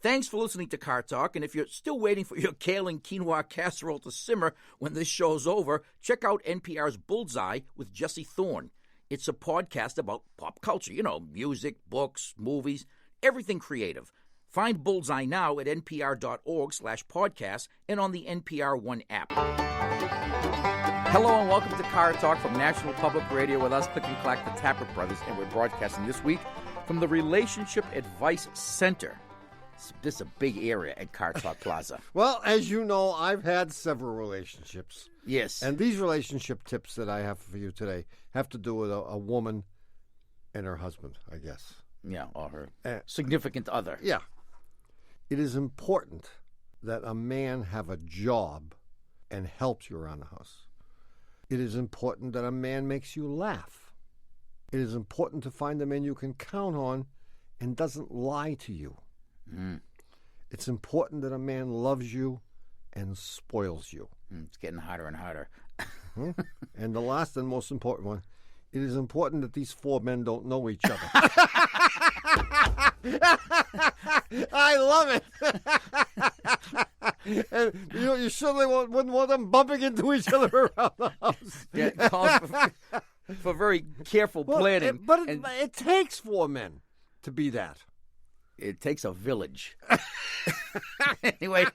Thanks for listening to Car Talk, and if you're still waiting for your kale and quinoa casserole to simmer when this show's over, check out NPR's Bullseye with Jesse Thorne. It's a podcast about pop culture, music, books, movies, everything creative. Find Bullseye now at npr.org/podcast and on the NPR One app. Hello and welcome to Car Talk from National Public Radio with us, Click and Clack, the Tappert Brothers, and we're broadcasting this week from the Relationship Advice Center. This is a big area at Car Talk Plaza. Well, as you know, I've had several relationships. Yes. And these relationship tips that I have for you today have to do with a woman and her husband, I guess. Yeah, or her significant other. Yeah. It is important that a man have a job and helps you around the house. It is important that a man makes you laugh. It is important to find a man you can count on and doesn't lie to you. Mm. It's important that a man loves you and spoils you. It's getting harder and harder. And the last and most important one, it is important that these four men don't know each other. I love it. And you certainly wouldn't want them bumping into each other around the house. Yeah, it calls for very careful planning. It takes four men to be that. It takes a village. Anyway,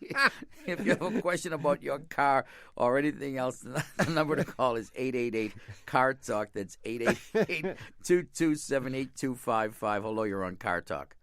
if you have a question about your car or anything else, the number to call is 888-CAR-TALK. That's 888-227-8255. Hello, you're on Car Talk.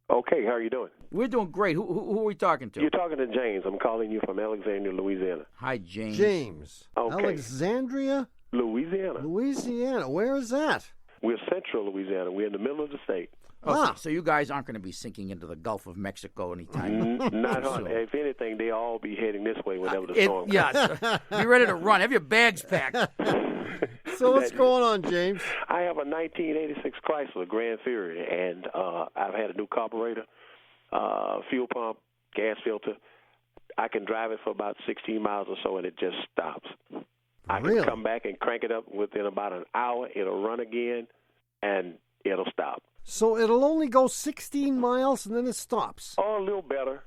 Okay, how are you doing? We're doing great. Who are we talking to? You're talking to James. I'm calling you from Alexandria, Louisiana. Hi, James. James. Okay. Alexandria? Louisiana. Where is that? We're central Louisiana. We're in the middle of the state. Oh, so you guys aren't going to be sinking into the Gulf of Mexico anytime Not hard. If anything, they all be heading this way whenever the storm comes. Yeah, be ready to run. Have your bags packed. So what's going on, James? I have a 1986 Chrysler Grand Fury, and I've had a new carburetor, fuel pump, gas filter. I can drive it for about 16 miles or so, and it just stops. I can come back and crank it up within about an hour. It'll run again, and it'll stop. So it'll only go 16 miles and then it stops? Or a little better.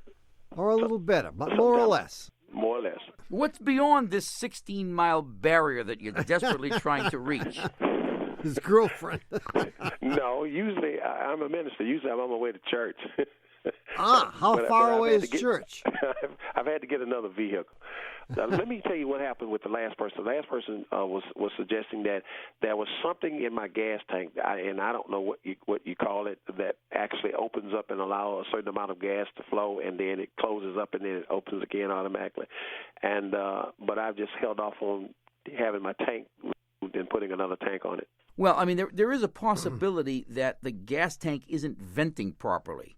Or a little better, but more or less. More or less. What's beyond this 16-mile barrier that you're desperately trying to reach? His girlfriend. No, usually I'm a minister. Usually I'm on my way to church. How far away is church? I've had to get another vehicle. Now, let me tell you what happened with the last person. The last person was suggesting that there was something in my gas tank, and I don't know what you call it, that actually opens up and allows a certain amount of gas to flow, and then it closes up and then it opens again automatically. And but I've just held off on having my tank and putting another tank on it. Well, I mean, there is a possibility that the gas tank isn't venting properly.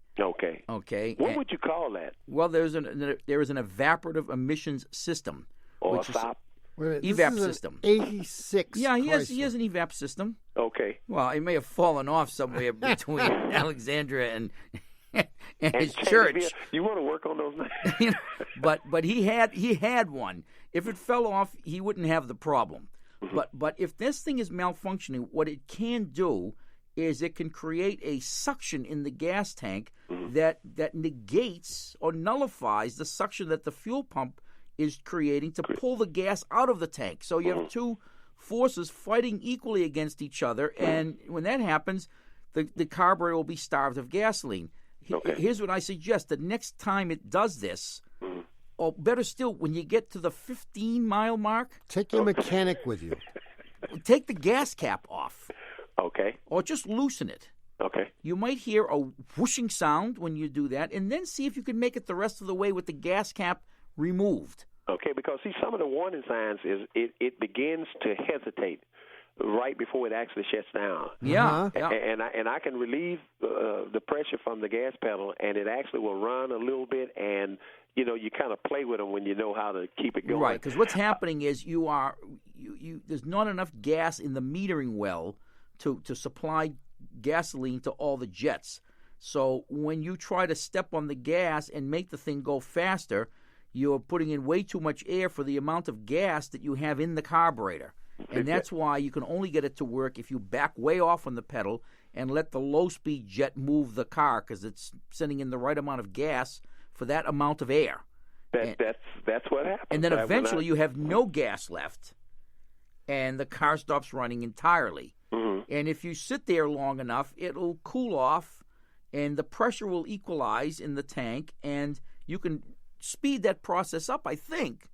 Okay. What would you call that? Well, there is an evaporative emissions system, or a SOP. EVAP system. 86. Yeah, he has an EVAP system. Okay. Well, it may have fallen off somewhere between Alexandria and his church. You want to work on those names? But he had one. If it fell off, he wouldn't have the problem. Mm-hmm. But if this thing is malfunctioning, what it can do is it can create a suction in the gas tank that negates or nullifies the suction that the fuel pump is creating to pull the gas out of the tank. So you have two forces fighting equally against each other, and when that happens, the carburetor will be starved of gasoline. Here's what I suggest. The next time it does this, or better still, when you get to the 15-mile mark, take your mechanic with you. Take the gas cap off. Okay. Or just loosen it. Okay. You might hear a whooshing sound when you do that, and then see if you can make it the rest of the way with the gas cap removed. Okay, because see, some of the warning signs is it begins to hesitate right before it actually shuts down. Yeah. And I can relieve the pressure from the gas pedal, and it actually will run a little bit, and you kind of play with them when you know how to keep it going. Right, because what's happening is there's not enough gas in the metering well to supply gasoline to all the jets. So when you try to step on the gas and make the thing go faster, you're putting in way too much air for the amount of gas that you have in the carburetor. And that's why you can only get it to work if you back way off on the pedal and let the low-speed jet move the car because it's sending in the right amount of gas for that amount of air. That's what happens. And then eventually you have no gas left, and the car stops running entirely. Mm-hmm. And if you sit there long enough, it'll cool off, and the pressure will equalize in the tank, and you can speed that process up, I think,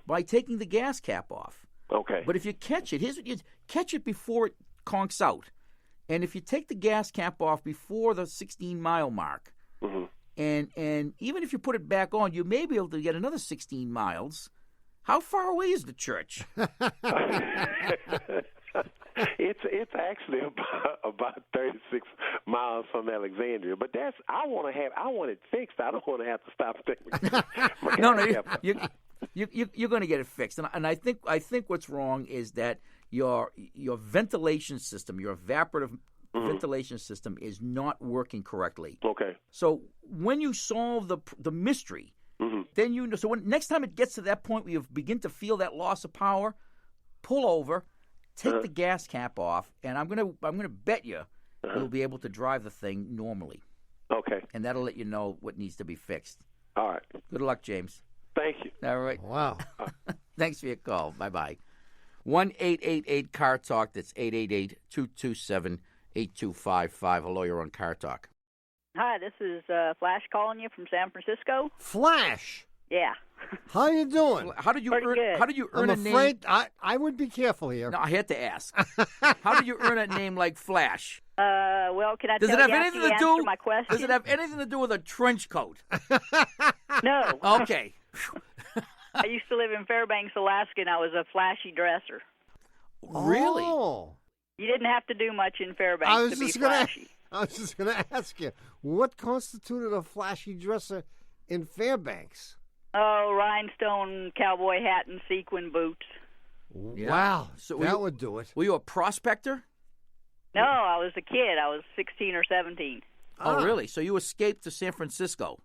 by taking the gas cap off. Okay. But if you catch it, you catch it before it conks out. And if you take the gas cap off before the 16-mile mark, and even if you put it back on, you may be able to get another 16 miles. How far away is the church? It's actually about 36 miles from Alexandria, but I want it fixed. I don't want to have to stop and take my you're going to get it fixed. And I think what's wrong is that your ventilation system, your evaporative ventilation system, is not working correctly. Okay. So when you solve the mystery, then you know. So next time it gets to that point where you begin to feel that loss of power, pull over, take the gas cap off, and I'm gonna bet you'll be able to drive the thing normally. Okay. And that'll let you know what needs to be fixed. All right. Good luck, James. Thank you. All right. Wow. Thanks for your call. Bye-bye. 1-888-CAR-TALK. That's 888-227-8255. Hello, you're on Car Talk. Hi, this is Flash calling you from San Francisco. Flash. Yeah. How you doing? How did you Pretty earn? good. How did you earn I'm a name? afraid I would be careful here. No, I had to ask. How did you earn a name like Flash? Well, can I Does tell it have you anything after to you answer do? my question? Does it have anything to do with a trench coat? No. Okay. I used to live in Fairbanks, Alaska, and I was a flashy dresser. Really? Oh. You didn't have to do much in Fairbanks to be flashy. I was just going to ask you, what constituted a flashy dresser in Fairbanks? Oh, rhinestone cowboy hat and sequin boots. Yeah. Wow, So that would do it. Were you a prospector? No, I was a kid. I was 16 or 17. Oh, really? So you escaped to San Francisco?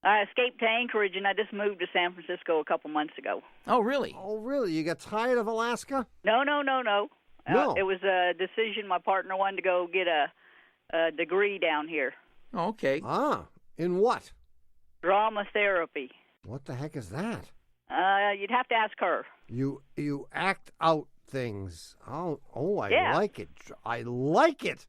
I escaped to Anchorage, and I just moved to San Francisco a couple months ago. Oh, really? Oh, really? You got tired of Alaska? No. No. It was a decision. My partner wanted to go get a degree down here. Oh, okay. Ah, in what? Drama therapy. What the heck is that? You'd have to ask her. You act out things. Oh, I Yeah. like it. I like it.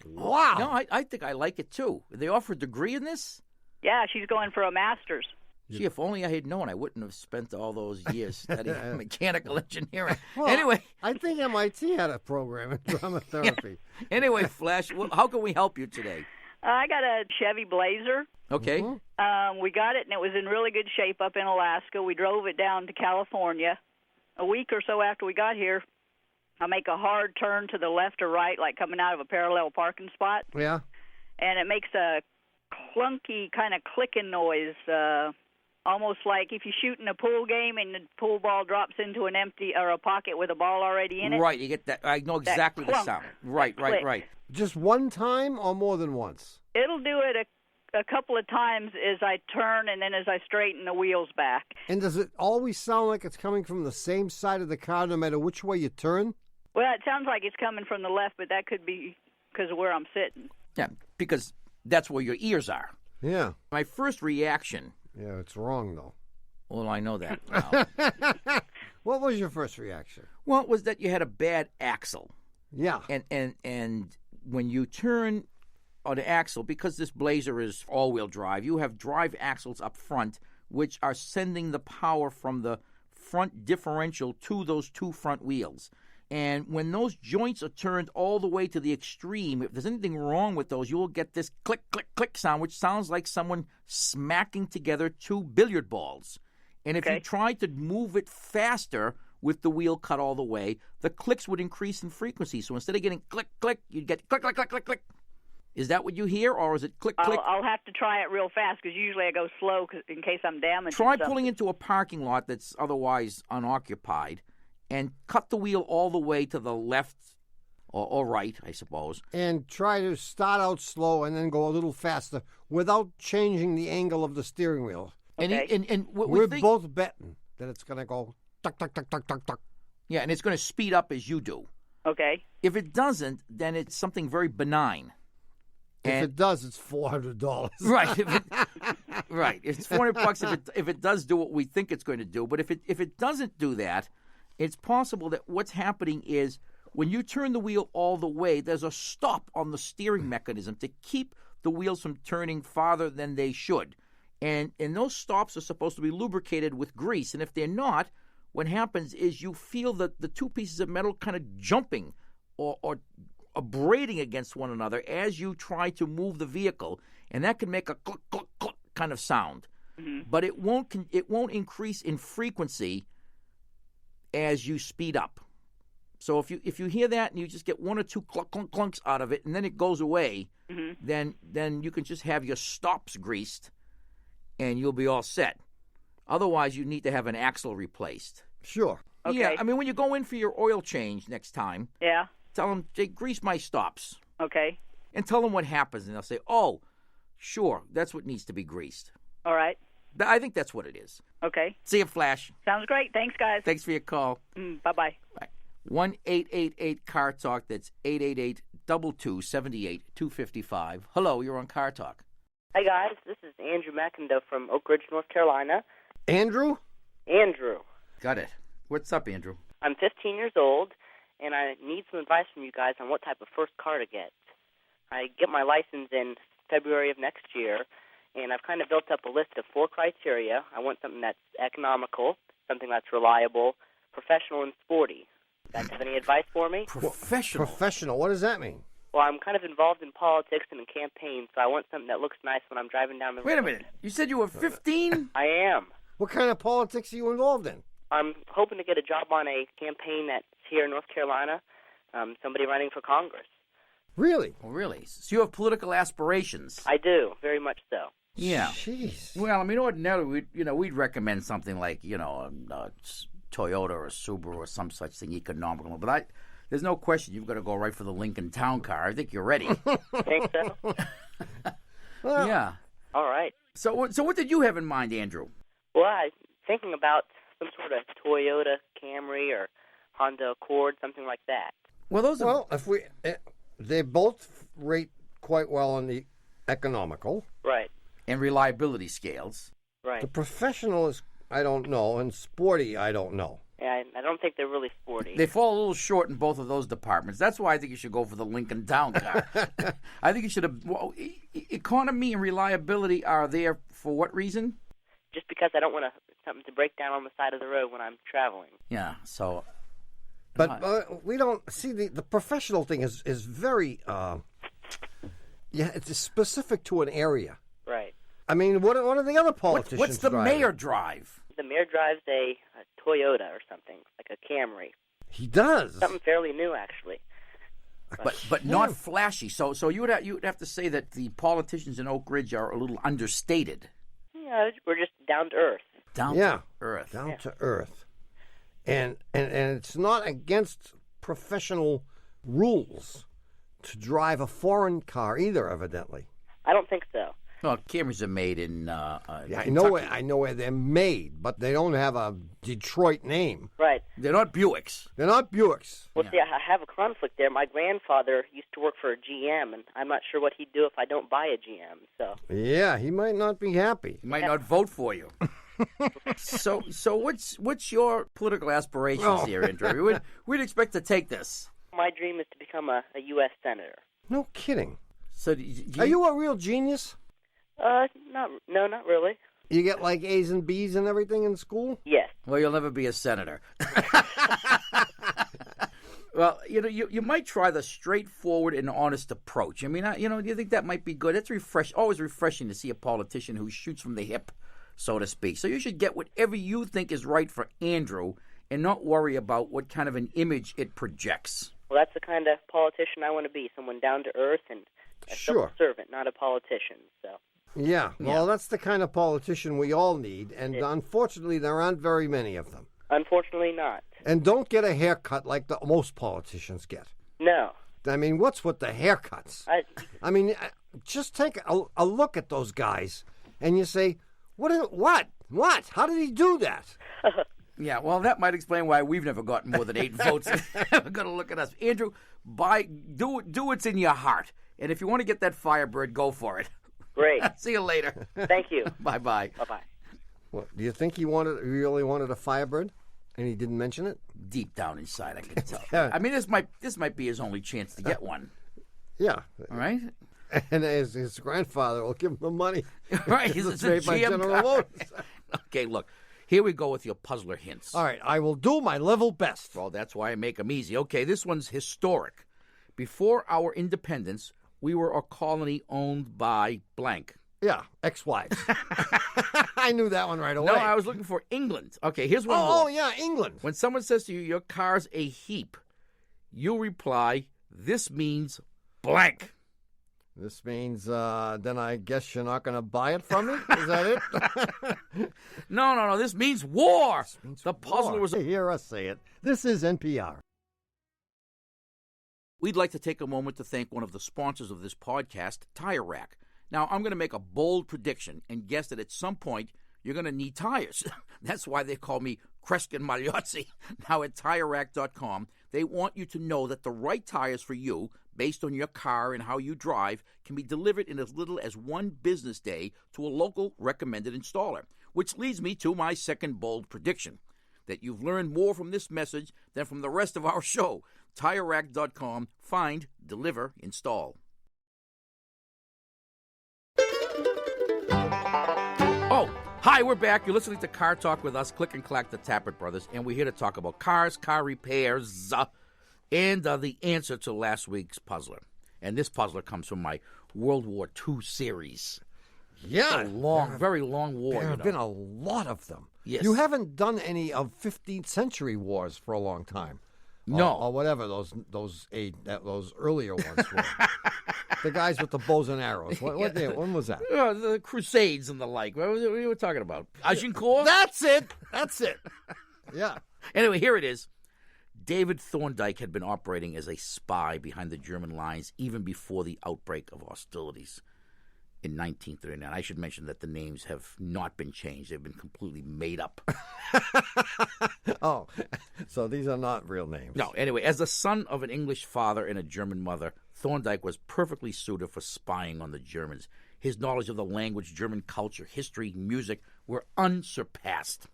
Wow. No, I think I like it too. They offer a degree in this? Yeah, she's going for a master's. Gee, if only I had known, I wouldn't have spent all those years studying mechanical engineering. Well, Anyway. I think MIT had a program in drama therapy. Anyway, Flash, how can we help you today? I got a Chevy Blazer. Okay. We got it, and it was in really good shape up in Alaska. We drove it down to California. A week or so after we got here, I make a hard turn to the left or right, like coming out of a parallel parking spot, Yeah. and it makes a clunky kind of clicking noise, almost like if you shoot in a pool game and the pool ball drops into an empty or a pocket with a ball already in it. Right, you get that. I know exactly the clunk, sound. Right. click. Just one time or more than once? It'll do it a couple of times as I turn and then as I straighten the wheels back. And does it always sound like it's coming from the same side of the car no matter which way you turn? Well, it sounds like it's coming from the left, but that could be because of where I'm sitting. Yeah, because that's where your ears are. Yeah. My first reaction, Yeah, it's wrong, though. well, I know that now. What was your first reaction? Well, it was that you had a bad axle. Yeah. And when you turn on the axle, because this Blazer is all-wheel drive, you have drive axles up front, which are sending the power from the front differential to those two front wheels. And when those joints are turned all the way to the extreme, if there's anything wrong with those, you will get this click, click, click sound, which sounds like someone smacking together two billiard balls. And if you tried to move it faster with the wheel cut all the way, the clicks would increase in frequency. So instead of getting click, click, you'd get click, click, click, click, click. Is that what you hear, or is it click, click? I'll have to try it real fast because usually I go slow in case I'm damaged. Try pulling into a parking lot that's otherwise unoccupied and cut the wheel all the way to the left or right, I suppose. And try to start out slow and then go a little faster without changing the angle of the steering wheel. Okay. And We're both betting that it's going to go tuck, tuck, tuck, tuck, tuck, tuck. Yeah, and it's going to speed up as you do. Okay. If it doesn't, then it's something very benign. If it does, it's $400. Right. Right. It's $400 if it does do what we think it's going to do. But if it doesn't do that, it's possible that what's happening is when you turn the wheel all the way, there's a stop on the steering mechanism to keep the wheels from turning farther than they should. And those stops are supposed to be lubricated with grease. And if they're not, what happens is you feel the two pieces of metal kind of jumping or abrading against one another as you try to move the vehicle. And that can make a cluck, cluck, cluck kind of sound. Mm-hmm. But it won't increase in frequency as you speed up. So if you hear that and you just get one or two clunk, clunk, clunks out of it and then it goes away, mm-hmm. then you can just have your stops greased and you'll be all set. Otherwise, you need to have an axle replaced. Sure. Okay. Yeah, I mean, when you go in for your oil change next time, tell them, Jay, grease my stops. Okay. And tell them what happens, and they'll say, oh, sure, that's what needs to be greased. All right. I think that's what it is. Okay. See you, Flash. Sounds great. Thanks, guys. Thanks for your call. Bye-bye. Bye. 1-888-CAR-TALK. That's 888-278-255. Hello, you're on Car Talk. Hi, guys. This is Andrew McIndoe from Oak Ridge, North Carolina. Andrew? Andrew. Got it. What's up, Andrew? I'm 15 years old, and I need some advice from you guys on what type of first car to get. I get my license in February of next year, and I've kind of built up a list of 4 criteria. I want something that's economical, something that's reliable, professional, and sporty. You guys have any advice for me? Professional. Professional. What does that mean? Well, I'm kind of involved in politics and in campaigns, so I want something that looks nice when I'm driving down the road. Wait a minute. You said you were 15? I am. What kind of politics are you involved in? I'm hoping to get a job on a campaign that's here in North Carolina, somebody running for Congress. Really? Oh, really? So you have political aspirations? I do, very much so. Yeah. Jeez. Well, I mean, ordinarily, we'd recommend something like, a Toyota or a Subaru or some such thing, economical. But there's no question you've got to go right for the Lincoln Town Car. I think you're ready. Think so? Well, yeah. All right. So what did you have in mind, Andrew? Well, I'm thinking about some sort of Toyota Camry or Honda Accord, something like that. Well, they both rate quite well on the economical. Right. And reliability scales. Right. The professional is, I don't know, and sporty, I don't know. Yeah, I don't think they're really sporty. They fall a little short in both of those departments. That's why I think you should go for the Lincoln Town Car. I think you should have. Well, economy and reliability are there for what reason? Just because I don't want something to break down on the side of the road when I'm traveling. Yeah. So. But we don't see the professional thing is very it's specific to an area. Right. I mean, what are the other politicians? What's the driving? mayor drive? The mayor drives a Toyota or something, like a Camry. He does. Something fairly new, actually. But not flashy. So you would have to say that the politicians in Oak Ridge are a little understated. Yeah, we're just down to earth. Down to earth. Down to earth. And it's not against professional rules to drive a foreign car either, evidently. I don't think so. Well, Camrys are made in I know where they're made, but they don't have a Detroit name. Right. They're not Buicks. They're not Buicks. Well, see, I have a conflict there. My grandfather used to work for a GM, and I'm not sure what he'd do if I don't buy a GM. So. Yeah, he might not be happy. He might not vote for you. So what's your political aspirations here, Andrew? We'd expect to take this. My dream is to become a U.S. Senator. No kidding. So are you a real genius? Not really. You get like A's and B's and everything in school? Yes. Well, you'll never be a senator. Well, you might try the straightforward and honest approach. I mean, do you think that might be good? It's always refreshing to see a politician who shoots from the hip, so to speak. So you should get whatever you think is right for Andrew and not worry about what kind of an image it projects. Well, that's the kind of politician I want to be, someone down to earth and a civil servant, not a politician. So. Yeah, well, that's the kind of politician we all need, and unfortunately, there aren't very many of them. Unfortunately not. And don't get a haircut like most politicians get. No. I mean, what's with the haircuts? I mean, just take a look at those guys, and you say, what? How did he do that? Yeah, well, that might explain why we've never gotten more than 8 votes. We're going to look at us. Andrew, do what's in your heart. And if you want to get that Firebird, go for it. Great. See you later. Thank you. Bye-bye. Bye-bye. Well, do you think he really wanted a Firebird, and he didn't mention it? Deep down inside, I can tell. I mean, this might be his only chance to get one. Yeah. All right? And his grandfather will give him the money. Right. It's It's a made by GM General car. Motors. Okay, look. Here we go with your puzzler hints. All right, I will do my level best. Well, that's why I make them easy. Okay, this one's historic. Before our independence, we were a colony owned by blank. Yeah, ex-wives. I knew that one right away. No, I was looking for England. Okay, here's one more. Oh, yeah, England. When someone says to you, your car's a heap, you reply, this means blank. This means then I guess you're not going to buy it from me? Is that it? No. This means war. The puzzler War. was... Hear us say it. This is NPR. We'd like to take a moment to thank one of the sponsors of this podcast, Tire Rack. Now, I'm going to make a bold prediction and guess that at some point you're going to need tires. That's why they call me Kreskin Magliozzi. Now, at TireRack.com, they want you to know that the right tires for you, based on your car and how you drive, can be delivered in as little as 1 business day to a local recommended installer. Which leads me to my second bold prediction, that you've learned more from this message than from the rest of our show. TireRack.com. Find, deliver, install. Oh, hi, we're back. You're listening to Car Talk with us, Click and Clack, the Tappert Brothers, and we're here to talk about cars, car repairs, and the answer to last week's puzzler. And this puzzler comes from my World War II series. Yeah. A long, very long war. There have been a lot of them. Yes. You haven't done any of 15th century wars for a long time. No. Or whatever those earlier ones were. The guys with the bows and arrows. When was that? The Crusades and the like. What were you talking about? Agincourt? That's it. Yeah. Anyway, here it is. David Thorndike had been operating as a spy behind the German lines even before the outbreak of hostilities in 1939. I should mention that the names have not been changed. They've been completely made up. Oh, so these are not real names. No, anyway, as the son of an English father and a German mother, Thorndike was perfectly suited for spying on the Germans. His knowledge of the language, German culture, history, music were unsurpassed.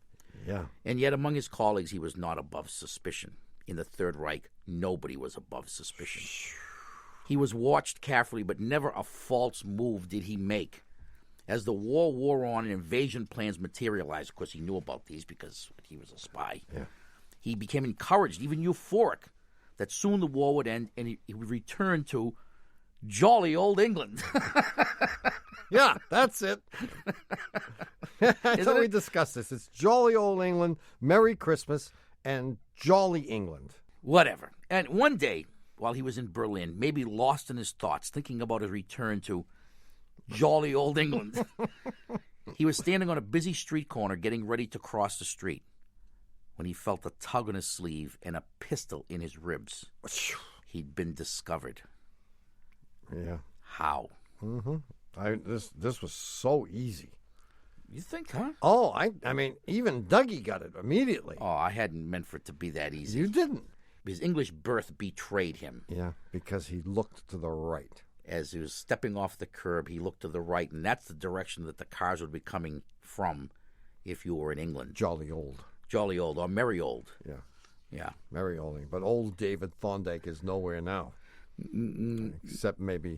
Yeah. And yet among his colleagues, he was not above suspicion. In the Third Reich, nobody was above suspicion. He was watched carefully, but never a false move did he make. As the war wore on and invasion plans materialized, of course he knew about these because he was a spy, he became encouraged, even euphoric, that soon the war would end and he would return to jolly old England. Yeah, that's it. That's how we discuss this. It's jolly old England, Merry Christmas, and jolly England. Whatever. And one day, while he was in Berlin, maybe lost in his thoughts, thinking about his return to jolly old England, he was standing on a busy street corner getting ready to cross the street when he felt a tug on his sleeve and a pistol in his ribs. He'd been discovered. Yeah. How? Mm-hmm. This was so easy. You think, huh? Oh, I mean, even Dougie got it immediately. Oh, I hadn't meant for it to be that easy. You didn't. His English birth betrayed him. Yeah, because he looked to the right. As he was stepping off the curb, he looked to the right, and that's the direction that the cars would be coming from if you were in England. Jolly old. Jolly old, or merry old. Yeah. Yeah. Merry old. But old David Thorndike is nowhere now. Except maybe...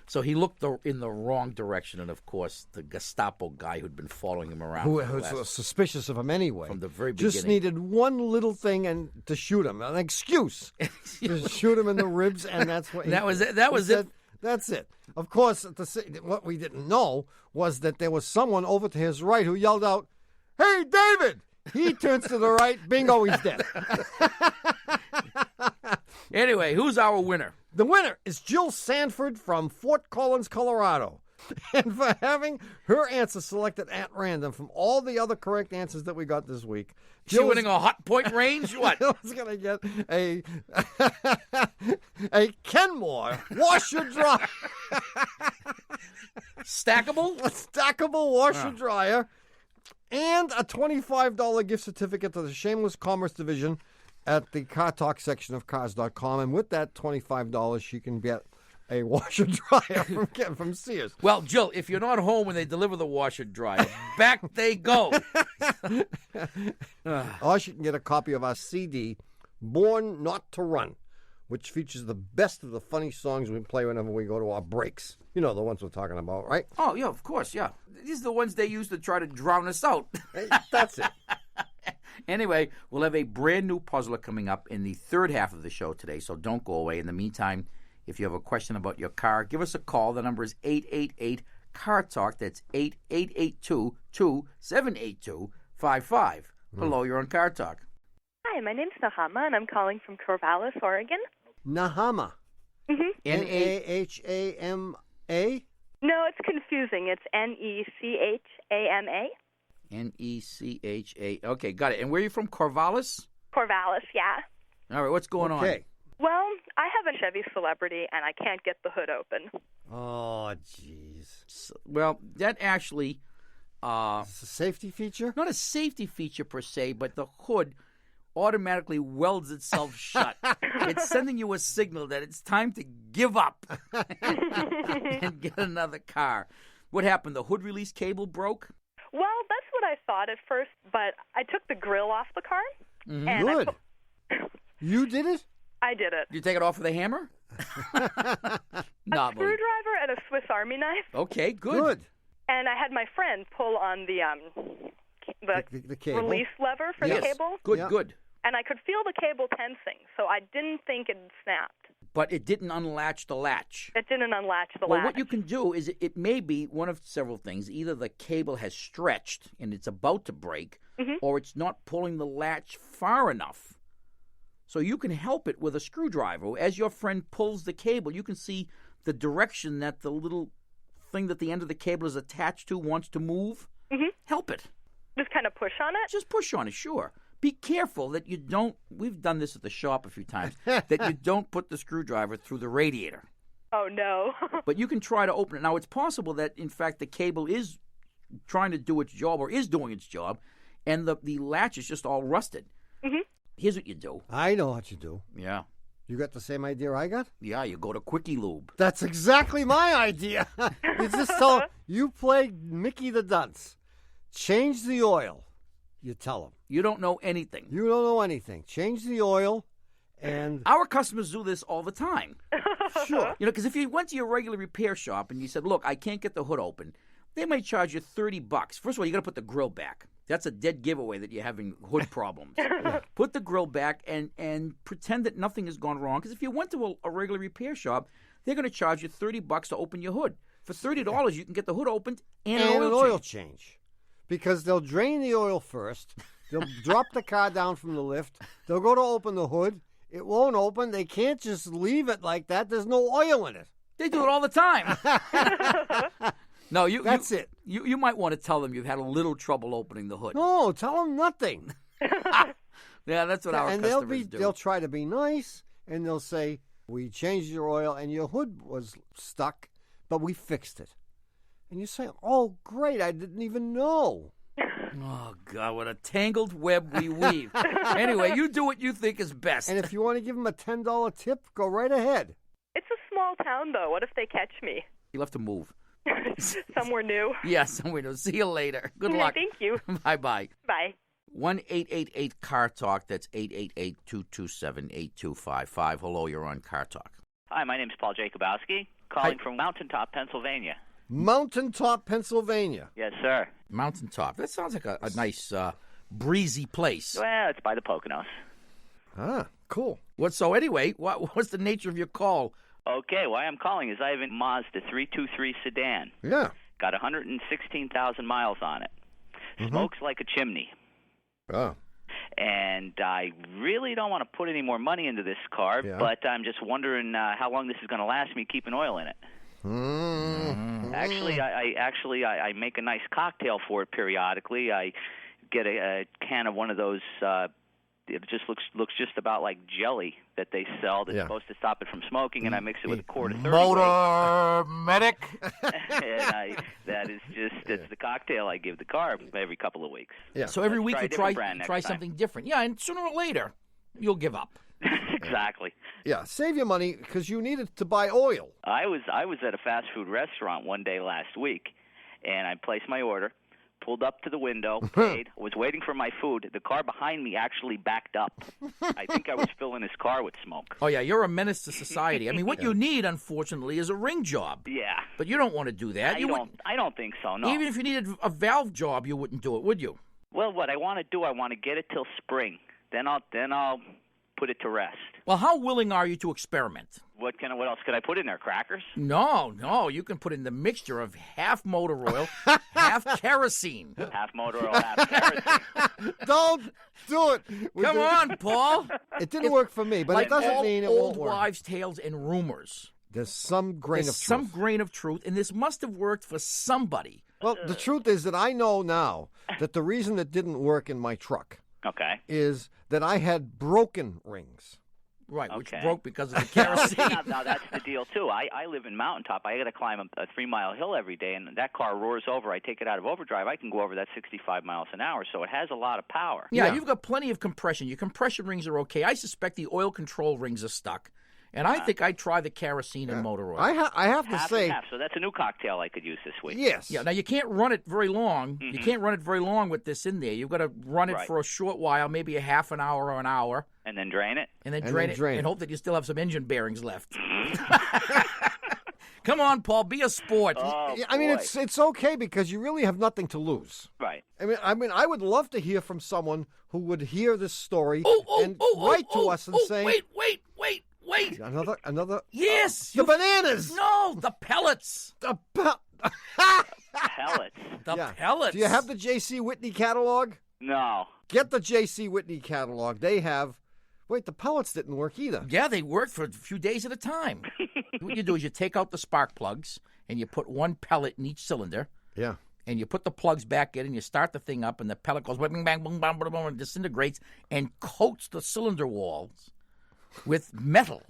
So he looked in the wrong direction, and of course, the Gestapo guy who'd been following him around, who was suspicious of him anyway, from the very beginning, just needed one little thing to shoot him, an excuse to shoot him in the ribs, and that's what that was it. That was it. That's it. Of course, what we didn't know was that there was someone over to his right who yelled out, "Hey, David!" He turns to the right. Bingo, he's dead. Anyway, who's our winner? The winner is Jill Sanford from Fort Collins, Colorado. And for having her answer selected at random from all the other correct answers that we got this week. Jill winning a hot point range? What? Jill's going to get a Kenmore washer dryer. Stackable? A stackable washer dryer. and a $25 gift certificate to the Shameless Commerce Division at the Car Talk section of Cars.com. And with that $25, she can get a washer dryer from Sears. Well, Jill, if you're not home when they deliver the washer dryer, back they go. Or she can get a copy of our CD, Born Not to Run, which features the best of the funny songs we play whenever we go to our breaks. You know the ones we're talking about, right? Oh, yeah, of course, yeah. These are the ones they use to try to drown us out. Hey, that's it. Anyway, we'll have a brand new puzzler coming up in the third half of the show today, so don't go away. In the meantime, if you have a question about your car, give us a call. The number is 888-CAR-TALK. That's 888-227-8255. Hello, you're on Car Talk. Hi, my name's Nechama, and I'm calling from Corvallis, Oregon. Nechama. Mm-hmm. Nahama? No, it's confusing. It's Nechama. Necha. Okay, got it. And where are you from? Corvallis? Corvallis, yeah. All right, what's going on? Okay. Well, I have a Chevy Celebrity, and I can't get the hood open. Oh, jeez. Well, that actually... It's a safety feature? not a safety feature per se, but the hood automatically welds itself shut. It's sending you a signal that it's time to give up and get another car. What happened? The hood release cable broke? Well, that's what I thought at first, but I took the grill off the car. Mm-hmm. And Good. You did it? I did it. Did you take it off with a hammer? A screwdriver and a Swiss Army knife. Okay, good. Good. And I had my friend pull on the cable. release lever for Yes. the cable. Good, Yeah. good. And I could feel the cable tensing, so I didn't think it snapped. But it didn't unlatch the latch. It didn't unlatch the Well, latch. what you can do is it may be one of several things. Either the cable has stretched and it's about to break, or it's not pulling the latch far enough. So you can help it with a screwdriver. As your friend pulls the cable, you can see the direction that the little thing that the end of the cable is attached to wants to move. Help it. Just kind of push on it? Just push on it, sure. Be careful that you don't, we've done this at the shop a few times, that you don't put the screwdriver through the radiator. Oh, no. But you can try to open it. Now, it's possible that, in fact, the cable is trying to do its job or is doing its job, and the latch is just all rusted. Here's what you do. I know what you do. Yeah. You got the same idea I got? Yeah, you go to Quickie Lube. That's exactly my idea. You just tell you play Mickey the Dunce. Change the oil. You tell them. You don't know anything. You don't know anything. Change the oil, and Our customers do this all the time. sure. You know, because if you went to your regular repair shop and you said, look, I can't get the hood open, they might charge you $30. First of all, you got to put the grill back. That's a dead giveaway that you're having hood problems. Put the grill back and pretend that nothing has gone wrong. Because if you went to a regular repair shop, they're going to charge you $30 to open your hood. For $30, you can get the hood opened and an oil change. Because they'll drain the oil first. They'll drop the car down from the lift. They'll go to open the hood. It won't open. They can't just leave it like that. There's no oil in it. They do it all the time. No, That's it. You might want to tell them you've had a little trouble opening the hood. No, tell them nothing. Yeah, that's what our And customers do. they'll try to be nice, and they'll say, we changed your oil, and your hood was stuck, but we fixed it. And you say, oh, great, I didn't even know. Oh, God, what a tangled web we weave. Anyway, you do what you think is best. And if you want to give them a $10 tip, go right ahead. It's a small town, though. What if they catch me? You'll have to move. Somewhere new. Yeah, somewhere new. See you later. Good luck. Thank you. Bye-bye. Bye. 1-888-CAR-TALK. That's 888-227-8255. Hello, you're on Car Talk. Hi, my name's Paul Jacobowski, calling from Mountaintop, Pennsylvania. Mountaintop, Pennsylvania. Yes, sir. Mountaintop. That sounds like a nice, breezy place. Well, it's by the Poconos. Ah, cool. So anyway, what's the nature of your call? Okay, why I'm calling is I have a Mazda 323 sedan. Yeah. Got 116,000 miles on it. Smokes like a chimney. Oh. And I really don't want to put any more money into this car, but I'm just wondering how long this is going to last me keeping oil in it. Actually, I make a nice cocktail for it periodically. I get a can of one of those it just looks just about like jelly that they sell that's supposed to stop it from smoking, and I mix it with a quart of 30 Motor medic. And that is just it's the cocktail I give the car every couple of weeks. Yeah. So every week you try time. something different. Yeah, and sooner or later you'll give up. Exactly. Yeah, save your money because you need it to buy oil. I was at a fast food restaurant one day last week, and I placed my order, pulled up to the window, paid, was waiting for my food. The car behind me actually backed up. I think I was filling his car with smoke. Oh, yeah, you're a menace to society. I mean, what you need, unfortunately, is a ring job. Yeah. But you don't want to do that. I don't think so, no. Even if you needed a valve job, you wouldn't do it, would you? Well, what I want to do, I want to get it till spring. Then I'll put it to rest. Well, how willing are you to experiment? What else could I put in there? Crackers? No. You can put in the mixture of half motor oil, half kerosene. Half motor oil, half kerosene. Don't do it. Come on, Paul. It didn't work for me, but like it doesn't mean it old won't work. wives' tales and rumors. There's some grain of truth. Some grain of truth, and this must have worked for somebody. Well, the truth is that I know now that the reason it didn't work in my truck is that I had broken rings. Right, which broke because of the kerosene. Now, that's the deal, too. I live in Mountaintop. I got to climb a 3-mile hill every day, and that car roars over. I take it out of overdrive. I can go over that 65 miles an hour, so it has a lot of power. Yeah, you've got plenty of compression. Your compression rings are okay. I suspect the oil control rings are stuck. And I think I'd try the kerosene and motor oil. I have to say... Half, so that's a new cocktail I could use this week. Yes. Yeah, now you can't run it very long. You can't run it very long with this in there. You've got to run it for a short while, maybe a half an hour or an hour. And then drain it? And then drain it. And hope that you still have some engine bearings left. Come on, Paul, be a sport. Oh, I mean, it's okay because you really have nothing to lose. Right. I mean, I would love to hear from someone who would hear this story and write to us and say... Wait. Another. Yes. The bananas. No, the pellets. The pellets. Pellets. Do you have the J.C. Whitney catalog? No. Get the J.C. Whitney catalog. They have. Wait, the pellets didn't work either. Yeah, they worked for a few days at a time. What you do is you take out the spark plugs and you put one pellet in each cylinder. Yeah. And you put the plugs back in and you start the thing up and the pellet goes bang, bang, boom, bang, boom, boom, and disintegrates and coats the cylinder walls with metal,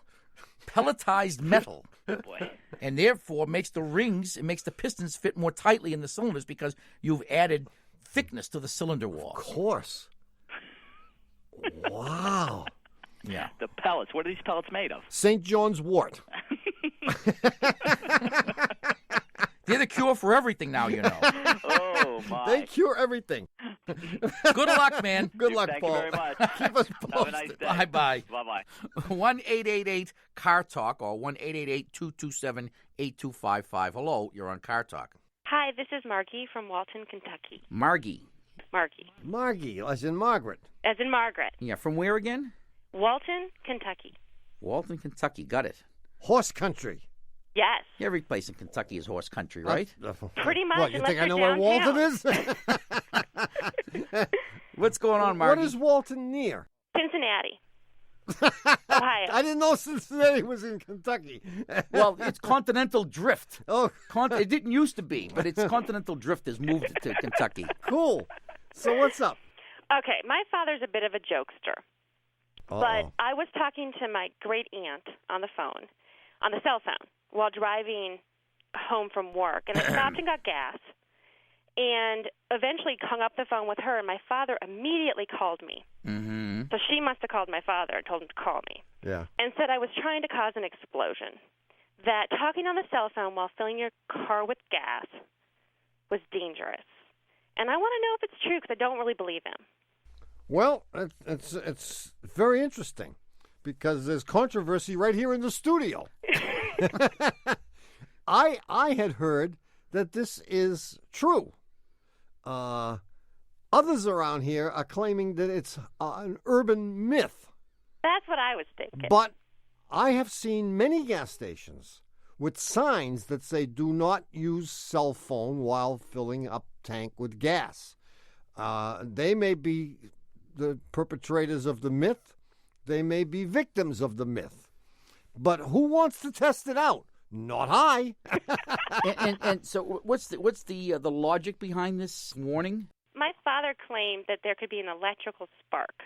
pelletized metal. Boy. And therefore makes the rings, it makes the pistons fit more tightly in the cylinders because you've added thickness to the cylinder wall. Of course. Wow. Yeah. The pellets. What are these pellets made of? St. John's wort. They're the cure for everything now, you know. Oh, my. They cure everything. Good luck, man. Good luck, Thank Paul. you very much. Keep us posted. Have a nice day. Bye-bye. Bye-bye. 1-888-CAR-TALK or 1-888-227-8255. Hello, you're on Car Talk. Hi, this is Margie from Walton, Kentucky. Margie. Margie, as in Margaret. As in Margaret. Yeah, from where again? Walton, Kentucky. Walton, Kentucky. Got it. Horse country. Yes. Every place in Kentucky is horse country, right? Pretty much. What, you think I know where Walton is? What's going on, Margie? What is Walton near? Cincinnati. Ohio. I didn't know Cincinnati was in Kentucky. Well, it's Continental Drift. Oh. It didn't used to be, but it's Continental Drift has moved to Kentucky. Cool. So what's up? Okay, my father's a bit of a jokester. But I was talking to my great aunt on the phone, on the cell phone, while driving home from work. And I stopped and got gas and eventually hung up the phone with her. And my father immediately called me. Mm-hmm. So she must have called my father and told him to call me. Yeah. And said I was trying to cause an explosion. That talking on the cell phone while filling your car with gas was dangerous. And I want to know if it's true because I don't really believe him. Well, it's very interesting because there's controversy right here in the studio. I had heard that this is true. Others around here are claiming that it's an urban myth. That's what I was thinking. But I have seen many gas stations with signs that say do not use cell phone while filling up tank with gas. They may be the perpetrators of the myth. They may be victims of the myth. But who wants to test it out? Not I. and so what's the logic behind this warning? My father claimed that there could be an electrical spark.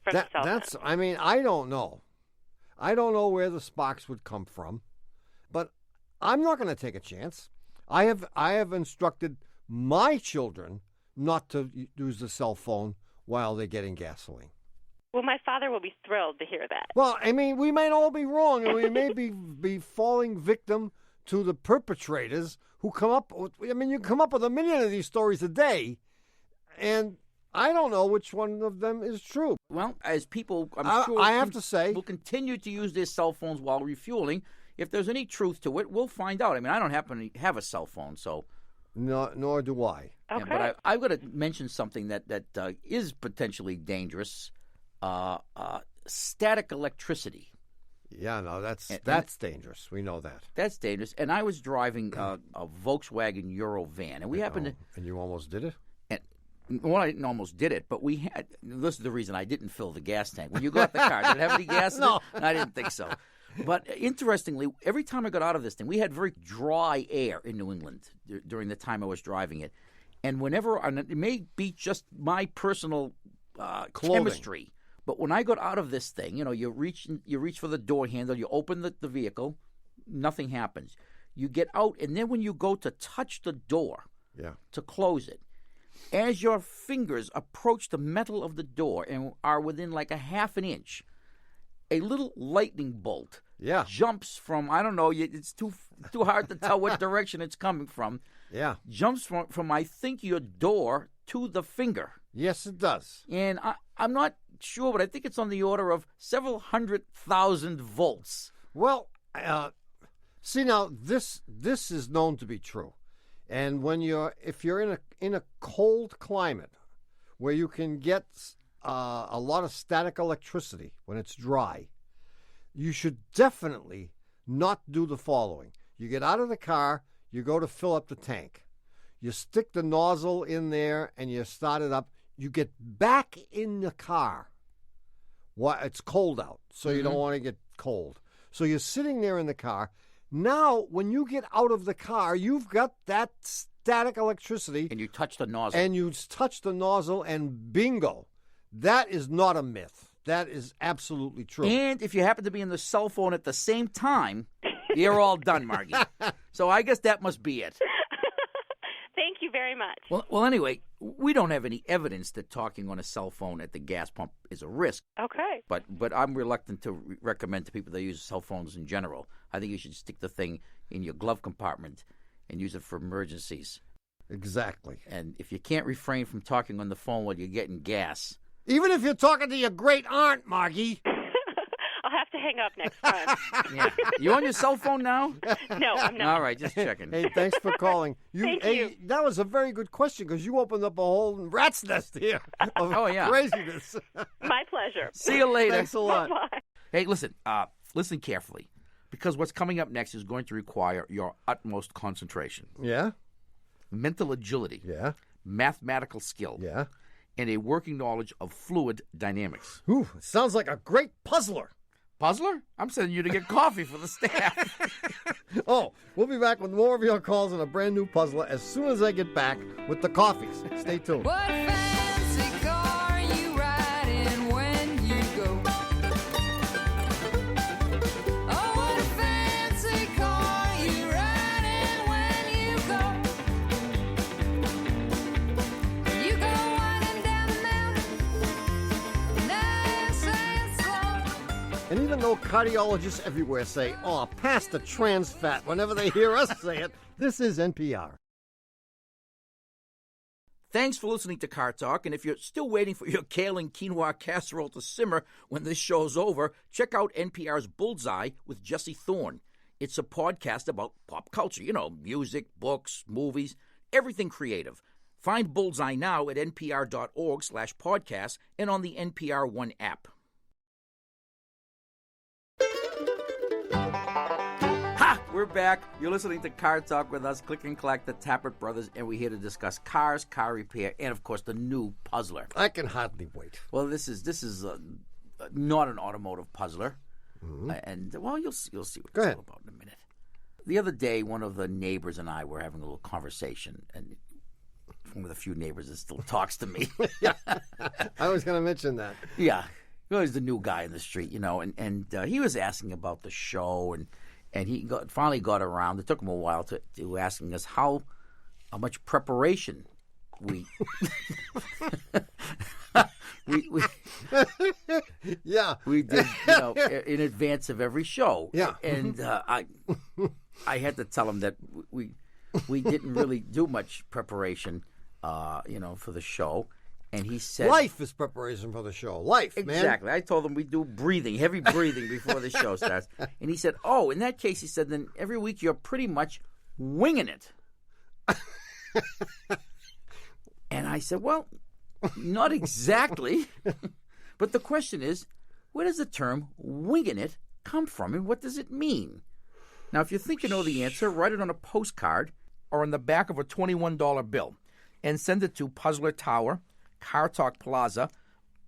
from the cell That's. phone. I mean, I don't know. I don't know where the sparks would come from, but I'm not going to take a chance. I have instructed my children not to use the cell phone while they're getting gasoline. Well, my father will be thrilled to hear that. Well, I mean, we might all be wrong, and we may be falling victim to the perpetrators who come up with, I mean, you come up with a million of these stories a day, and I don't know which one of them is true. Well, as people, I'm sure, I have to say, will continue to use their cell phones while refueling. If there's any truth to it, we'll find out. I mean, I don't happen to have a cell phone, so. No, nor do I. Okay. Yeah, but I've got to mention something that is potentially dangerous. Static electricity. Yeah, no, that's dangerous. We know that. That's dangerous. And I was driving a Volkswagen Euro van, and we happened to. And you almost did it? Well, I didn't almost did it, but we had. This is the reason I didn't fill the gas tank. When you got the car, did it have any gas in No. it? I didn't think so. But interestingly, every time I got out of this thing, we had very dry air in New England during the time I was driving it. And whenever, and it may be just my personal chemistry, but when I got out of this thing, you reach for the door handle, you open the vehicle, nothing happens. You get out, and then when you go to touch the door to close it, as your fingers approach the metal of the door and are within like a half an inch, a little lightning bolt jumps from, I don't know, it's too hard to tell what direction it's coming from. Yeah. Jumps from I think, your door to the finger. Yes, it does. And I'm not sure, but I think it's on the order of several 100,000 volts. Well, see now, this is known to be true. And if you're in a cold climate where you can get a lot of static electricity when it's dry, you should definitely not do the following. You get out of the car, you go to fill up the tank. You stick the nozzle in there and you start it up. You get back in the car. It's cold out, so you don't want to get cold. So you're sitting there in the car. Now, when you get out of the car, you've got that static electricity. And you touch the nozzle. And you touch the nozzle, and bingo. That is not a myth. That is absolutely true. And if you happen to be in the cell phone at the same time, you're all done, Margie. So I guess that must be it. Thank you very much. Well, anyway, we don't have any evidence that talking on a cell phone at the gas pump is a risk. Okay. But I'm reluctant to recommend to people that use cell phones in general. I think you should stick the thing in your glove compartment and use it for emergencies. Exactly. And if you can't refrain from talking on the phone while you're getting gas. Even if you're talking to your great aunt, Margie. I'll have to hang up next time. Yeah. You on your cell phone now? No, I'm not. All right, just checking. Hey, thanks for calling. Thank you. That was a very good question because you opened up a whole rat's nest here of craziness. My pleasure. See you later. Thanks a lot. Bye-bye. Hey, listen carefully, because what's coming up next is going to require your utmost concentration. Yeah? Mental agility. Yeah. Mathematical skill. Yeah. And a working knowledge of fluid dynamics. Ooh, sounds like a great puzzler. Puzzler? I'm sending you to get coffee for the staff. Oh, we'll be back with more of your calls on a brand new puzzler as soon as I get back with the coffees. Stay tuned. What fancy car you riding when you go? Oh, what a fancy car you riding when you go? You go winding down the mountain, nice and slow. And even though cardiologists everywhere say, oh, pass the trans fat whenever they hear us say it, this is NPR. Thanks for listening to Car Talk, and if you're still waiting for your kale and quinoa casserole to simmer when this show's over, check out NPR's Bullseye with Jesse Thorne. It's a podcast about pop culture, music, books, movies, everything creative. Find Bullseye now at npr.org/podcast and on the NPR One app. Ha! We're back. You're listening to Car Talk with us, Click and Clack, the Tappert Brothers, and we're here to discuss cars, car repair, and, of course, the new puzzler. I can hardly wait. Well, this is not an automotive puzzler. Mm-hmm. And, well, you'll see what it's all about in a minute. The other day, one of the neighbors and I were having a little conversation, and one of the few neighbors that still talks to me. I was going to mention that. Yeah. Well, he's the new guy in the street, and he was asking about the show, and he finally got around. It took him a while to asking us how much preparation we we did, in advance of every show. Yeah, and I had to tell him that we didn't really do much preparation, for the show. And he said, life is preparation for the show. Life, man. Exactly. I told him we do heavy breathing before the show starts. And he said, oh, in that case, he said, then every week you're pretty much winging it. And I said, well, not exactly. But the question is, where does the term winging it come from, and what does it mean? Now, if you think you know the answer, write it on a postcard or on the back of a $21 bill and send it to Puzzler Tower, Car Talk Plaza,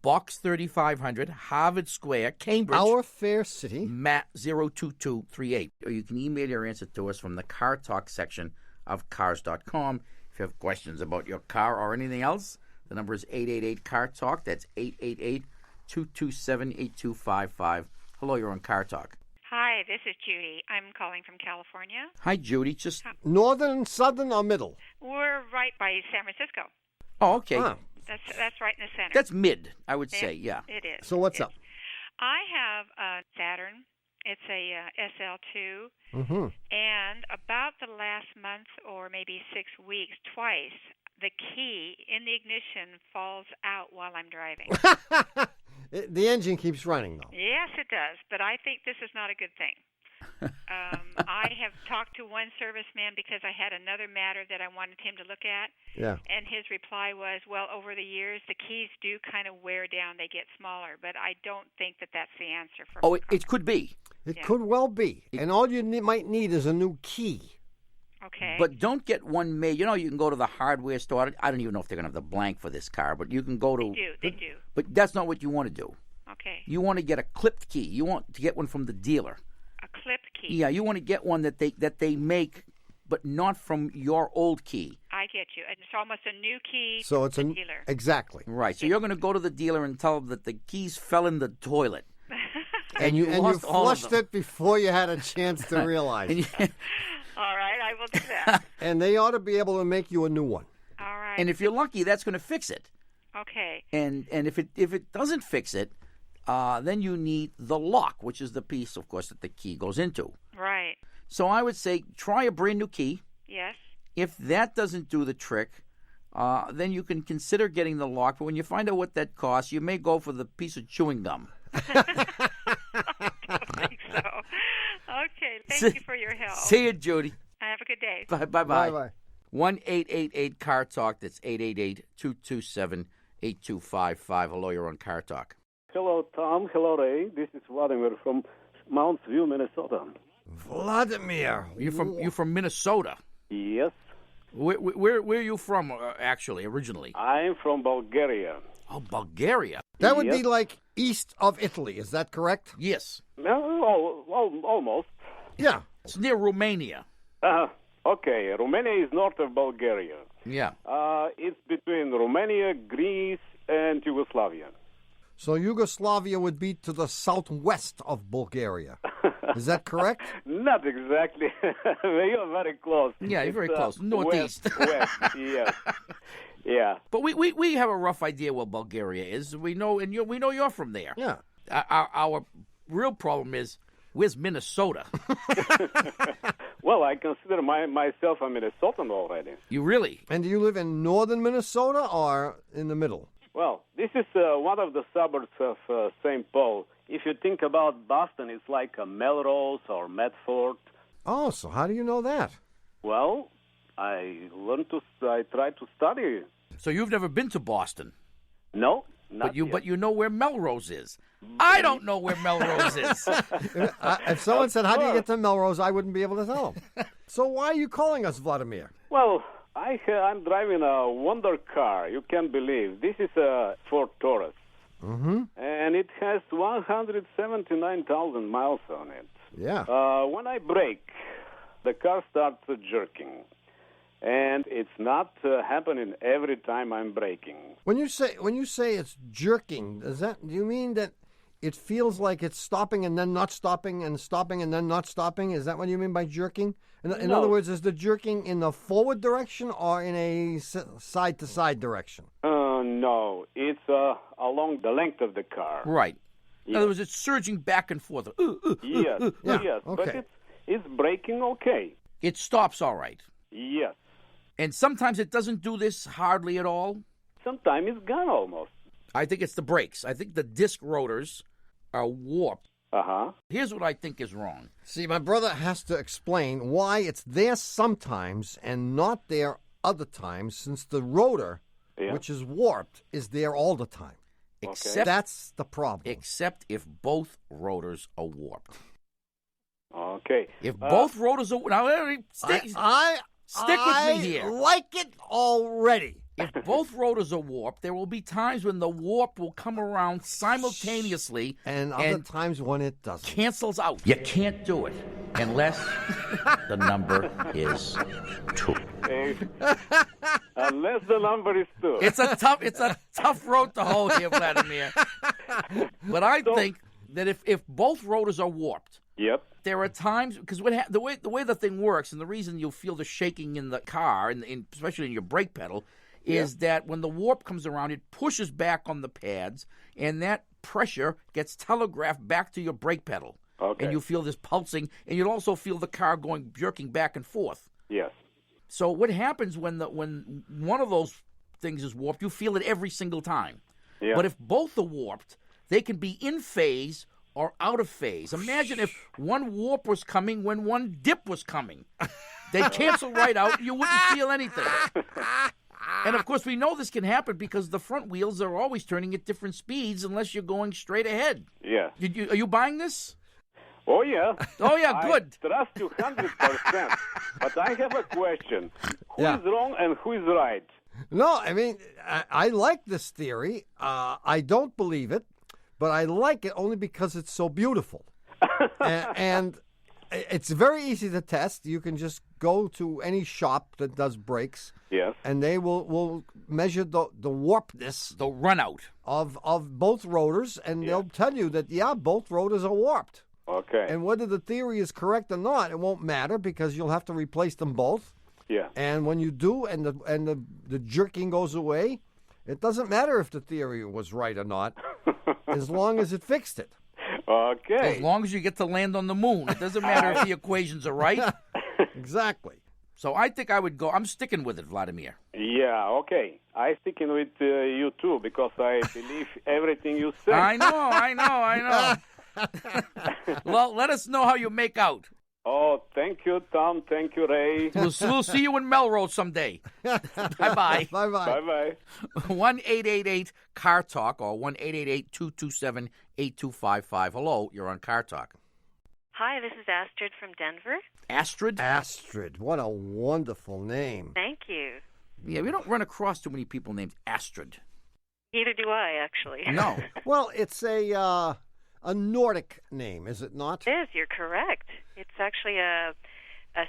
Box 3500, Harvard Square, Cambridge. Our fair city. Matt 02238. Or you can email your answer to us from the Car Talk section of cars.com. If you have questions about your car or anything else, the number is 888-CAR-TALK. That's 888-227-8255. Hello, you're on Car Talk. Hi, this is Judy. I'm calling from California. Hi, Judy. Just northern, southern, or middle? We're right by San Francisco. Oh, okay. Ah. That's right in the center. That's mid, I would say, yeah. It is. So what's up? I have a Saturn. It's a SL2. Mm-hmm. And about the last month or maybe 6 weeks, twice, the key in the ignition falls out while I'm driving. The engine keeps running, though. Yes, it does. But I think this is not a good thing. I have talked to one serviceman because I had another matter that I wanted him to look at. Yeah. And his reply was, well, over the years, the keys do kind of wear down. They get smaller. But I don't think that that's the answer for Oh, it could be. It could well be. And all you might need is a new key. Okay. But don't get one made. You can go to the hardware store. I don't even know if they're going to have the blank for this car, but you can go to... They do. But that's not what you want to do. Okay. You want to get a clipped key. You want to get one from the dealer. A clipped key. Yeah, you want to get one that they make, but not from your old key. I get you. And it's almost a new key So from it's the dealer. Exactly. Right. So you're going to go to the dealer and tell them that the keys fell in the toilet. And you lost all of flushed them. it before you had a chance to realize. All right, I will do that. And they ought to be able to make you a new one. All right. And if you're lucky, that's going to fix it. Okay. And if it doesn't fix it, then you need the lock, which is the piece, of course, that the key goes into. Right. So I would say try a brand new key. Yes. If that doesn't do the trick, then you can consider getting the lock. But when you find out what that costs, you may go for the piece of chewing gum. I don't think so. Okay. Thank you for your help. See you, Judy. Have a good day. Bye-bye. Bye-bye. 1-888-CAR-TALK. That's 888-227-8255. Hello, you're on Car Talk. Hello, Tom. Hello, Ray. This is Vladimir from Mount View, Minnesota. Vladimir. You're from Minnesota? Yes. Where are you from, actually, originally? I'm from Bulgaria. Oh, Bulgaria. That would be like east of Italy. Is that correct? Yes. No, almost. Yeah. It's near Romania. Okay. Romania is north of Bulgaria. Yeah. It's between Romania, Greece, and Yugoslavia. So Yugoslavia would be to the southwest of Bulgaria. Is that correct? Not exactly. You're very close. Yeah, you're very close. Northeast. West, yes. Yeah. But we have a rough idea what Bulgaria is. We know, and we know you're from there. Yeah. Our real problem is, where's Minnesota? Well, I consider myself a Minnesotan already. You really? And do you live in northern Minnesota or in the middle? Well, this is one of the suburbs of St. Paul. If you think about Boston, it's like Melrose or Medford. Oh, so how do you know that? Well, I tried to study. So you've never been to Boston? No, not yet. But you know where Melrose is. I don't know where Melrose is. If someone said, how do you get to Melrose, I wouldn't be able to tell them. So why are you calling us, Vladimir? Well, I'm driving a wonder car. You can't believe. This is a Ford Taurus. Mm-hmm. And it has 179,000 miles on it. Yeah. When I brake, the car starts jerking. And it's not happening every time I'm braking. When you say it's jerking, do you mean that it feels like it's stopping and then not stopping and stopping and then not stopping. Is that what you mean by jerking? In No. other words, is the jerking in the forward direction or in a side-to-side direction? No, it's along the length of the car. Right. In other words, it's surging back and forth. Yes, yes, but okay. it's braking okay. It stops all right. Yes. And sometimes it doesn't do this hardly at all. Sometimes it's gone almost. I think it's the brakes. I think the disc rotors are warped. Uh-huh. Here's what I think is wrong. See, my brother has to explain why it's there sometimes and not there other times, since the rotor, which is warped, is there all the time. Except That's the problem. Except if both rotors are warped. Okay. If both rotors are now, stick with me here. I like it already. If both rotors are warped, there will be times when the warp will come around simultaneously and other times when it doesn't. Cancels out. You can't do it unless the number is 2. Unless the number is 2. It's a tough road to hoe here, Vladimir. But I think that if both rotors are warped, yep, there are times because the way the thing works, and the reason you'll feel the shaking in the car, and especially in your brake pedal, is that when the warp comes around, it pushes back on the pads, and that pressure gets telegraphed back to your brake pedal. Okay. And you feel this pulsing, and you'll also feel the car jerking back and forth. Yes. So what happens when one of those things is warped, you feel it every single time. Yeah. But if both are warped, they can be in phase or out of phase. Imagine if one warp was coming when one dip was coming. They cancel right out, and you wouldn't feel anything. And, of course, we know this can happen because the front wheels are always turning at different speeds unless you're going straight ahead. Yeah. Are you buying this? Oh, yeah. Oh, yeah, good. I trust you 100%. But I have a question. Who is wrong and who is right? No, I mean, I like this theory. I don't believe it, but I like it only because it's so beautiful. And it's very easy to test. You can just go to any shop that does brakes. Yes. And they will measure the warpedness. The run out. Of both rotors, and they'll tell you that, both rotors are warped. Okay. And whether the theory is correct or not, it won't matter because you'll have to replace them both. Yeah. And when you do, and the jerking goes away, it doesn't matter if the theory was right or not, as long as it fixed it. Okay. As long as you get to land on the moon. It doesn't matter if the equations are right. Exactly. So I think I would go. I'm sticking with it, Vladimir. Yeah, okay. I'm sticking with you too because I believe everything you say. I know. Well, let us know how you make out. Oh, thank you, Tom. Thank you, Ray. We'll see you in Melrose someday. Bye-bye. Bye-bye. Bye-bye. 1-888-CAR-TALK or 1-888-227-8255. Hello, you're on Car Talk. Hi, this is Astrid from Denver. Astrid? Astrid. What a wonderful name. Thank you. Yeah, we don't run across too many people named Astrid. Neither do I, actually. No. Well, it's a Nordic name, is it not? It is. You're correct. It's actually a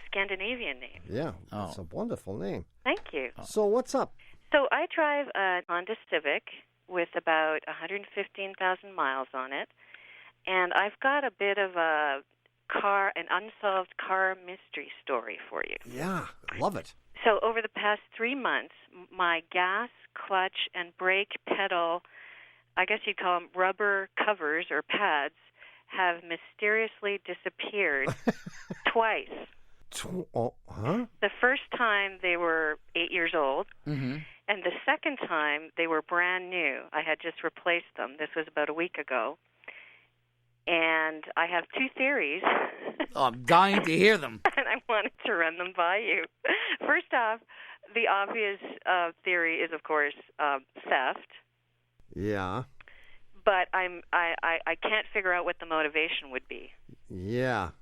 Scandinavian name. Yeah, it's a wonderful name. Thank you. So what's up? So I drive a Honda Civic with about 115,000 miles on it, and I've got a bit of an unsolved car mystery story for you. Yeah, love it. So over the past 3 months, my gas, clutch, and brake pedal, I guess you'd call them rubber covers or pads, have mysteriously disappeared twice. The first time they were 8 years old, and the second time they were brand new. I had just replaced them. This was about a week ago. And I have two theories. Oh, I'm dying to hear them. And I wanted to run them by you. First off, the obvious theory is, of course, theft. Yeah. But I can't figure out what the motivation would be. Yeah.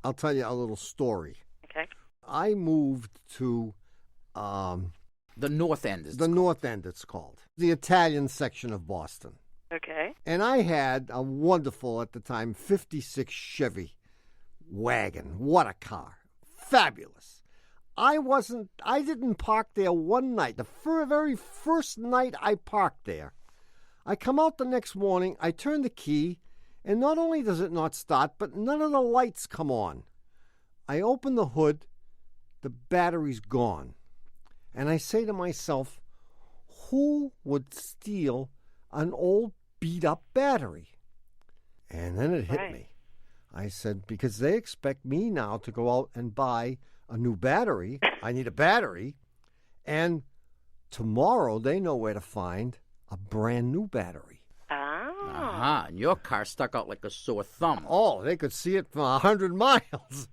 I'll tell you a little story. Okay. I moved to the North End. The North End, it's called. The Italian section of Boston. Okay. And I had a wonderful, at the time, 56 Chevy wagon. What a car. Fabulous. I didn't park there one night. The very first night I parked there, I come out the next morning, I turn the key, And not only does it not start, but none of the lights come on. I open the hood, the battery's gone. And I say to myself, who would steal an old beat-up battery? And then it hit me. I said, because they expect me now to go out and buy a new battery. I need a battery. And tomorrow they know where to find a brand new battery. And your car stuck out like a sore thumb. Oh, they could see it from 100 miles.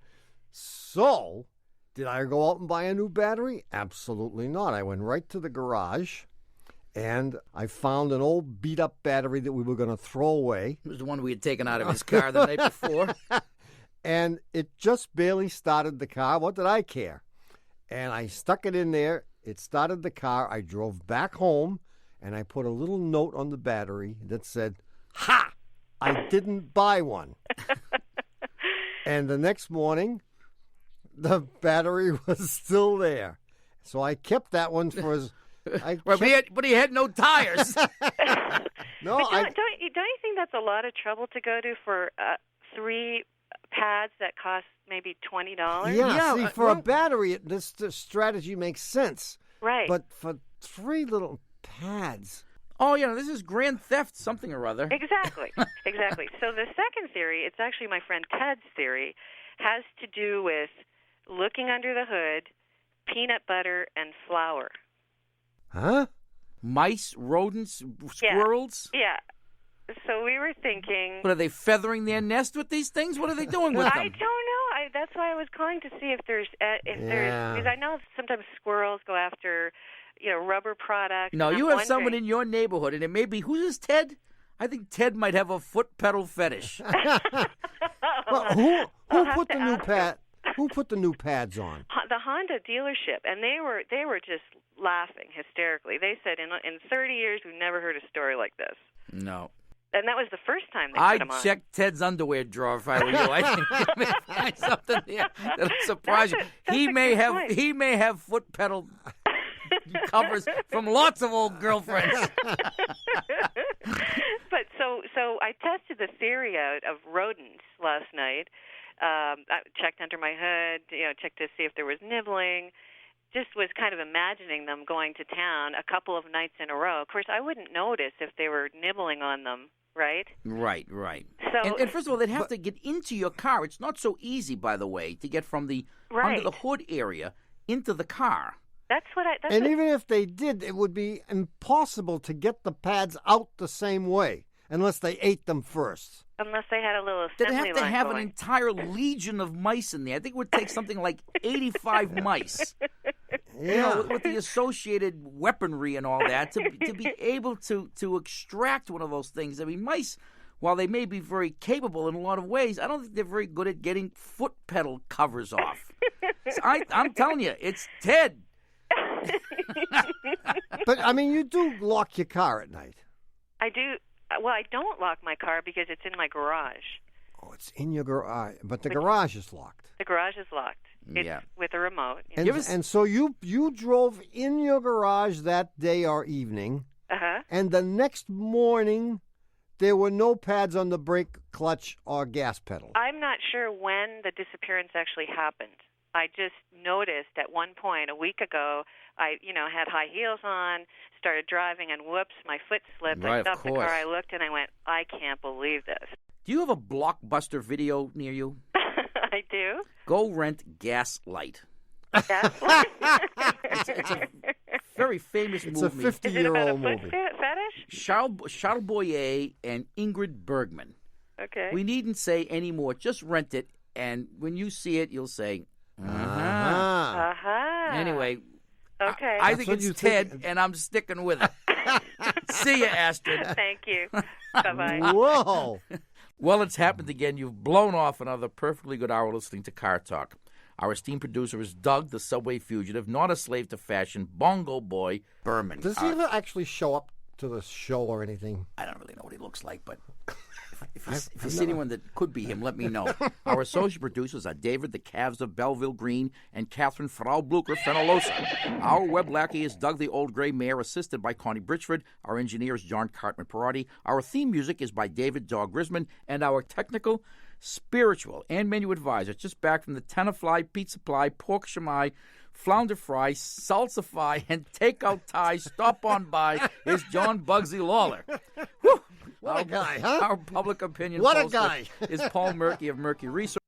So, did I go out and buy a new battery? Absolutely not. I went right to the garage, and I found an old beat-up battery that we were going to throw away. It was the one we had taken out of his car the night before. And it just barely started the car. What did I care? And I stuck it in there. It started the car. I drove back home, and I put a little note on the battery that said, "Ha! I didn't buy one." And the next morning, the battery was still there. So I kept that one for his... But he had no tires. No, But don't you think that's a lot of trouble to go to for 3 pads that cost maybe $20? Yeah, see, for a battery, this strategy makes sense. Right. But for 3 little pads... Oh, yeah, this is grand theft something or other. Exactly. So the second theory, it's actually my friend Ted's theory, has to do with looking under the hood, peanut butter, and flour. Huh? Mice, rodents, squirrels? Yeah. So we were thinking... What, are they feathering their nest with these things? What are they doing with them? I don't know. That's why I was calling to see if there's... Because I know sometimes squirrels go after... rubber products. No, you have someone in your neighborhood, and it may be, who's this, Ted? I think Ted might have a foot pedal fetish. Well, who put the new pad? Who put the new pads on? The Honda dealership, and they were just laughing hysterically. They said, in 30 years, we've never heard a story like this. No. And that was the first time they put them on. I'd check Ted's underwear drawer if I were you. I think you may find something there that'll surprise you. He may have foot pedal covers from lots of old girlfriends. But so I tested the theory out of rodents last night. I checked under my hood, checked to see if there was nibbling. Just was kind of imagining them going to town a couple of nights in a row. Of course, I wouldn't notice if they were nibbling on them, right? Right. So, and first of all, they'd have to get into your car. It's not so easy, by the way, to get from the under the hood area into the car. That's what I... even if they did, it would be impossible to get the pads out the same way unless they ate them first. Unless they had a little assembly line They'd have to have going. an entire legion of mice in there. I think it would take something like 85 mice. Yeah. With the associated weaponry and all that, to be able to extract one of those things. I mean, mice, while they may be very capable in a lot of ways, I don't think they're very good at getting foot pedal covers off. So I'm telling you, it's Ted. But, I mean, you do lock your car at night. I do. Well, I don't lock my car because it's in my garage. Oh, it's in your garage. But the garage is locked. The garage is locked. It's with a remote. And so you drove in your garage that day or evening, and the next morning there were no pads on the brake, clutch, or gas pedal. I'm not sure when the disappearance actually happened. I just noticed at one point a week ago, I had high heels on, started driving, and whoops, my foot slipped. Right, I stopped of the car, course. I looked, and I went, I can't believe this. Do you have a Blockbuster video near you? I do. Go rent Gaslight. Gaslight? It's a very famous movie. It's a 50-year-old movie. Fetish? Charles Boyer and Ingrid Bergman. Okay. We needn't say any more. Just rent it, and when you see it, you'll say, Anyway, okay. I think it's Ted, and I'm sticking with it. See you, Astrid. Thank you. Bye-bye. Whoa. Well, it's happened again. You've blown off another perfectly good hour listening to Car Talk. Our esteemed producer is Doug, the subway fugitive, not a slave to fashion, bongo boy, Berman. Does he ever actually show up to the show or anything? I don't really know what he looks like, but If you see anyone that could be him, let me know. Our associate producers are David, the Calves of Belleville Green, and Catherine Frau Blucher Fenolosa. Our web lackey is Doug the Old Gray Mare, assisted by Connie Britchford. Our engineer is John Cartman Perotti. Our theme music is by David Dog Grisman, and our technical, spiritual, and menu advisor, just back from the Tenafly, Pizza Ply, Pork Shamai, Flounder Fry, Salsa Fry, and Takeout Thai, stop on by, is John Bugsy Lawler. Whew. What a guy, huh? Our public opinion What a pollster guy. is Paul Murky of Murky Research.